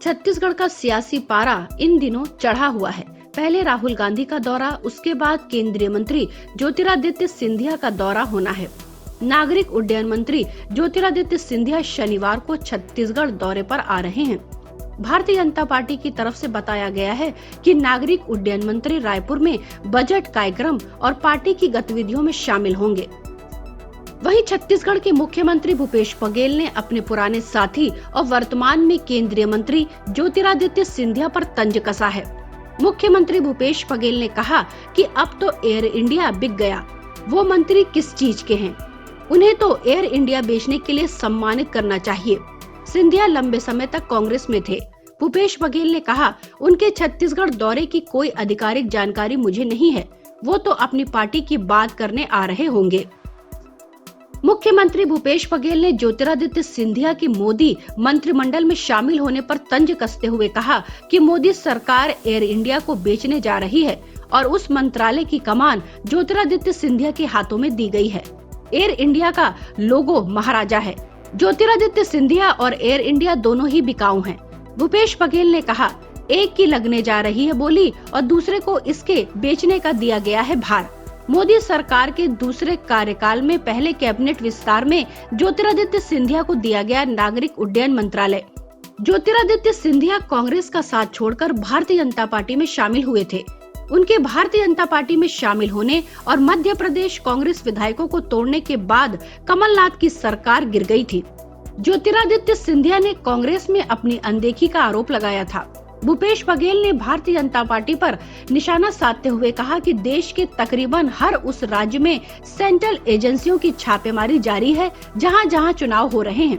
छत्तीसगढ़ का सियासी पारा इन दिनों चढ़ा हुआ है। पहले राहुल गांधी का दौरा, उसके बाद केंद्रीय मंत्री ज्योतिरादित्य सिंधिया का दौरा होना है। नागरिक उड्डयन मंत्री ज्योतिरादित्य सिंधिया शनिवार को छत्तीसगढ़ दौरे पर आ रहे हैं। भारतीय जनता पार्टी की तरफ से बताया गया है कि नागरिक उड्डयन मंत्री रायपुर में बजट कार्यक्रम और पार्टी की गतिविधियों में शामिल होंगे। वहीं छत्तीसगढ़ के मुख्यमंत्री भूपेश बघेल ने अपने पुराने साथी और वर्तमान में केंद्रीय मंत्री ज्योतिरादित्य सिंधिया पर तंज कसा है। मुख्यमंत्री भूपेश बघेल ने कहा कि अब तो एयर इंडिया बिक गया, वो मंत्री किस चीज के हैं, उन्हें तो एयर इंडिया बेचने के लिए सम्मानित करना चाहिए। सिंधिया लंबे समय तक कांग्रेस में थे। भूपेश बघेल ने कहा, उनके छत्तीसगढ़ दौरे की कोई आधिकारिक जानकारी मुझे नहीं है, वो तो अपनी पार्टी की बात करने आ रहे होंगे। मुख्यमंत्री भूपेश बघेल ने ज्योतिरादित्य सिंधिया की मोदी मंत्रिमंडल में शामिल होने पर तंज कसते हुए कहा कि मोदी सरकार एयर इंडिया को बेचने जा रही है और उस मंत्रालय की कमान ज्योतिरादित्य सिंधिया के हाथों में दी गई है। एयर इंडिया का लोगो महाराजा है। ज्योतिरादित्य सिंधिया और एयर इंडिया दोनों ही बिकाऊ हैं। भूपेश बघेल ने कहा, एक की लगने जा रही है बोली और दूसरे को इसके बेचने का दिया गया है भार। मोदी सरकार के दूसरे कार्यकाल में पहले कैबिनेट विस्तार में ज्योतिरादित्य सिंधिया को दिया गया नागरिक उड्डयन मंत्रालय। ज्योतिरादित्य सिंधिया कांग्रेस का साथ छोड़कर भारतीय जनता पार्टी में शामिल हुए थे। उनके भारतीय जनता पार्टी में शामिल होने और मध्य प्रदेश कांग्रेस विधायकों को तोड़ने के बाद कमलनाथ की सरकार गिर गई थी। ज्योतिरादित्य सिंधिया ने कांग्रेस में अपनी अनदेखी का आरोप लगाया था। भूपेश बघेल ने भारतीय जनता पार्टी पर निशाना साधते हुए कहा कि देश के तकरीबन हर उस राज्य में सेंट्रल एजेंसियों की छापेमारी जारी है जहां जहां चुनाव हो रहे हैं।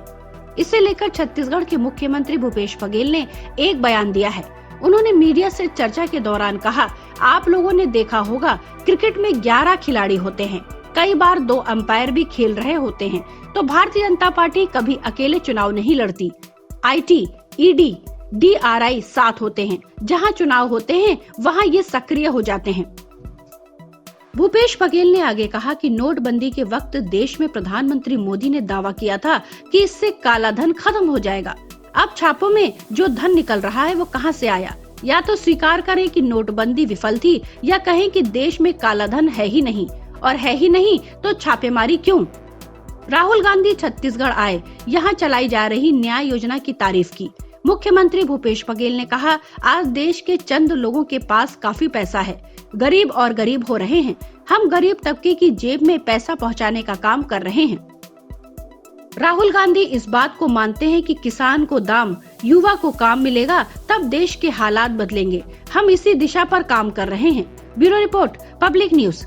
इसे लेकर छत्तीसगढ़ के मुख्यमंत्री भूपेश बघेल ने एक बयान दिया है। उन्होंने मीडिया से चर्चा के दौरान कहा, आप लोगों ने देखा होगा क्रिकेट में 11 खिलाड़ी होते हैं, कई बार 2 अंपायर भी खेल रहे होते हैं, तो भारतीय जनता पार्टी कभी अकेले चुनाव नहीं लड़ती। IT, ED, DRI साथ होते हैं, जहां चुनाव होते हैं वहां ये सक्रिय हो जाते हैं। भूपेश बघेल ने आगे कहा कि नोटबंदी के वक्त देश में प्रधानमंत्री मोदी ने दावा किया था कि इससे काला धन खत्म हो जाएगा। अब छापों में जो धन निकल रहा है वो कहां से आया? या तो स्वीकार करें कि नोटबंदी विफल थी, या कहें कि देश में काला धन है ही नहीं, और है ही नहीं तो छापेमारी क्यों? राहुल गांधी छत्तीसगढ़ आए, यहाँ चलाई जा रही न्याय योजना की तारीफ की। मुख्यमंत्री भूपेश बघेल ने कहा, आज देश के चंद लोगों के पास काफी पैसा है, गरीब और गरीब हो रहे हैं। हम गरीब तबके की जेब में पैसा पहुंचाने का काम कर रहे हैं। राहुल गांधी इस बात को मानते हैं कि किसान को दाम, युवा को काम मिलेगा तब देश के हालात बदलेंगे। हम इसी दिशा पर काम कर रहे हैं। Bureau report, public news.